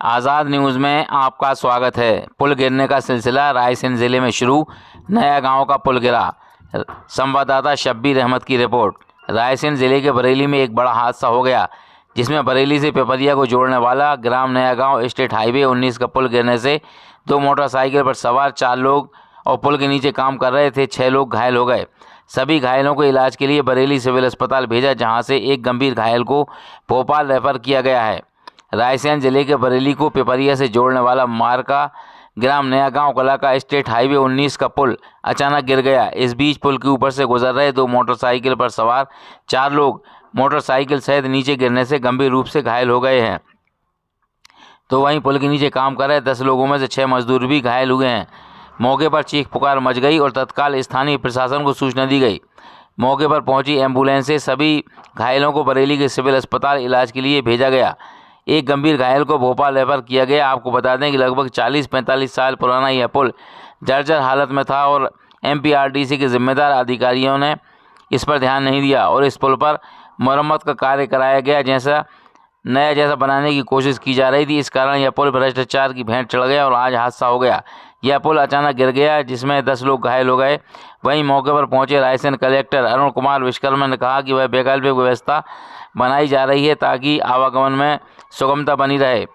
आज़ाद news में आपका स्वागत है। पुल गिरने का सिलसिला रायसेन ज़िले में शुरू, नया गांव का पुल गिरा। संवाददाता शब्बीर अहमद की रिपोर्ट। रायसेन ज़िले के बरेली में एक बड़ा हादसा हो गया, जिसमें बरेली से पिपरिया को जोड़ने वाला ग्राम नया गांव स्टेट हाईवे 19 का पुल गिरने से दो मोटरसाइकिल पर सवार 4 लोग और पुल के नीचे काम कर रहे थे 6 लोग घायल हो गए। सभी घायलों को इलाज के लिए बरेली सिविल अस्पताल भेजा, जहां से एक गंभीर घायल को भोपाल रेफर किया गया है। रायसेन जिले के बरेली को पिपरिया से जोड़ने वाला मार्ग का ग्राम नया गांव कला का स्टेट हाईवे 19 का पुल अचानक गिर गया। इस बीच पुल के ऊपर से गुजर रहे दो मोटरसाइकिल पर सवार 4 लोग मोटरसाइकिल सहित नीचे गिरने से गंभीर रूप से घायल हो गए हैं। तो वहीं पुल के नीचे काम कर रहे 10 लोगों में से 6 मजदूर भी घायल हुए हैं। मौके पर चीख पुकार मच गई और तत्काल स्थानीय प्रशासन को सूचना दी गई। मौके पर पहुंची एम्बुलेंस से सभी घायलों को बरेली के सिविल अस्पताल इलाज के लिए भेजा गया। एक गंभीर घायल को भोपाल रेफर किया गया। आपको बता दें कि लगभग 40-45 साल पुराना यह पुल जर्जर हालत में था और एमपीआरडीसी के जिम्मेदार अधिकारियों ने इस पर ध्यान नहीं दिया और इस पुल पर मरम्मत का कार्य कराया गया, जैसा बनाने की कोशिश की जा रही थी। इस कारण यह पुल भ्रष्टाचार की भेंट चढ़ गया और आज हादसा हो गया। यह पुल अचानक गिर गया, जिसमें 10 लोग घायल हो गए। वहीं मौके पर पहुंचे रायसेन कलेक्टर अरुण कुमार विश्वकर्मा ने कहा कि वह वैकल्पिक व्यवस्था बनाई जा रही है ताकि आवागमन में सुगमता बनी रहे।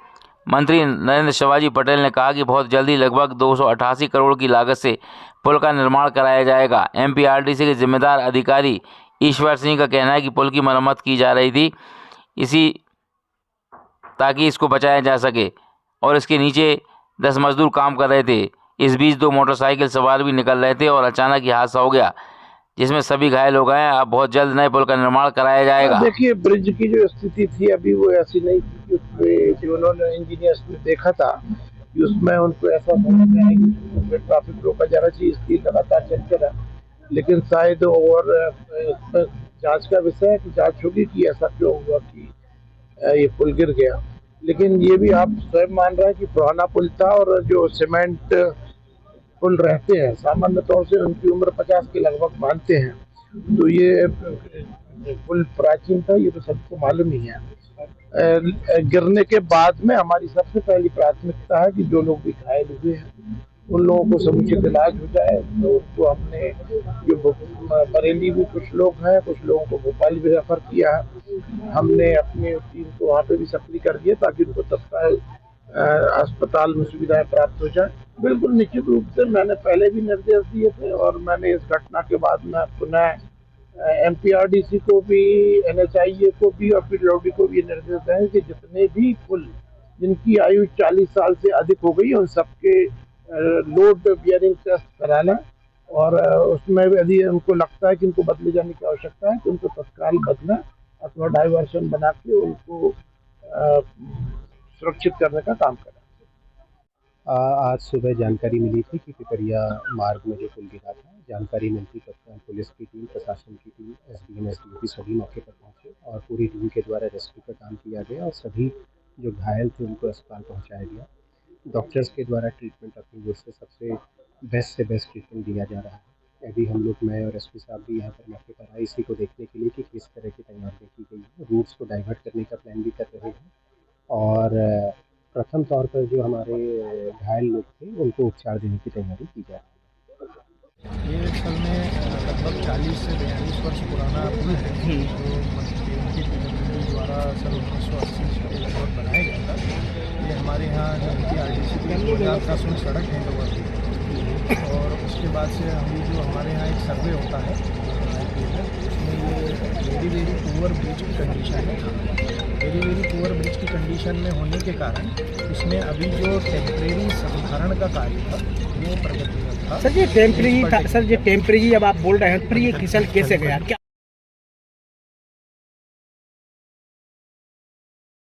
मंत्री नरेंद्र शिवाजी पटेल ने कहा कि बहुत जल्दी लगभग 288 करोड़ की लागत से पुल का निर्माण कराया जाएगा। एमपीआरडीसी के जिम्मेदार अधिकारी ईश्वर सिंह का कहना है कि पुल की मरम्मत की जा रही थी ताकि इसको बचाया जा सके और इसके नीचे 10 मजदूर काम कर रहे थे। इस बीच 2 मोटरसाइकिल सवार भी निकल रहे थे और अचानक ये हादसा हो गया, जिसमें सभी घायल हो गए। अब बहुत जल्द नए पुल का निर्माण कराया जाएगा। देखिए, ब्रिज की जो स्थिति थी अभी वो ऐसी नहीं थी। उसमें जो उन्होंने इंजीनियर्स ने देखा था कि उसमें उनको ऐसा समझ में आया कि उसमें ट्रैफिक रोका जाना चाहिए, इसकी लगातार चलते रहा। लेकिन शायद और जांच का विषय है कि जांच होगी कि ऐसा क्यों हुआ कि ये पुल गिर गया। लेकिन ये भी आप स्वयं मान रहे हैं कि पुराना पुल था और जो सीमेंट पुल रहते हैं सामान्य तौर से उनकी उम्र 50 के लगभग मानते हैं, तो ये पुल प्राचीन था, ये तो सबको मालूम ही है। गिरने के बाद में हमारी सबसे पहली प्राथमिकता है कि जो लोग भी घायल हुए हैं उन लोगों को समुचित इलाज हो जाए। तो उनको हमने जो बरेली भी कुछ लोग हैं, कुछ लोगों को भोपाल भी रेफर किया है। हमने अपनी टीम को वहाँ पे भी सक्रिय कर दिया ताकि उनको तत्काल अस्पताल में सुविधाएं प्राप्त हो जाए। बिल्कुल निश्चित रूप से मैंने पहले भी निर्देश दिए थे और मैंने इस घटना के बाद में पुनः एमपीआरडीसी को भी, एनएचआईए को भी और पीडब्ल्यूडी को भी निर्देश दें कि जितने भी पुल जिनकी आयु 40 साल से अधिक हो गई उन सबके लोड बियरिंग टेस्ट कराना और उसमें यदि उनको लगता है कि उनको बदले जाने की आवश्यकता है तो उनको तत्काल बदलना अथवा डाइवर्शन बना के उनको सुरक्षित करने का काम करें। आज सुबह जानकारी मिली थी कि पिपरिया मार्ग में जो पुल गिरा था, जानकारी मिलती तत्काल पुलिस की टीम, प्रशासन की टीम, एसडीएम एसडीओपी सभी मौके पर पहुंचे और पूरी टीम के द्वारा रेस्क्यू का काम किया गया और सभी जो घायल थे उनको अस्पताल पहुंचाया गया। डॉक्टर्स के द्वारा ट्रीटमेंट अपनी ओर से सबसे बेस्ट से बेस्ट ट्रीटमेंट दिया जा रहा है। अभी हम लोग, मैं और एसपी साहब भी यहाँ पर मौके पर आए इसी को देखने के लिए कि किस तरह की तैयारियाँ की गई है। रूट्स को डाइवर्ट करने का प्लान भी कर रहे हैं और प्रथम तौर पर जो हमारे घायल लोग थे उनको उपचार देने की तैयारी की जा रही है। ये असल में लगभग 40 से 42 वर्ष पुराना पुल है जो के द्वारा सन 1980 के लगभग बनाया गया था। ये हमारे यहाँ जो एमपीआरडीसी का सड़क है और उसके बाद से अभी जो हमारे यहाँ एक सर्वे होता है उसमें ये वेरी पुअर ब्रिज की कंडीशन है। वेरी पुअर ब्रिज की कंडीशन में होने के कारण इसमें अभी जो टेम्परेरी संधारण का कार्य था वो प्रगति था। सर ये टेम्परेरी अब आप बोल रहे हैं, फिर ये फिसल कैसे गया? क्या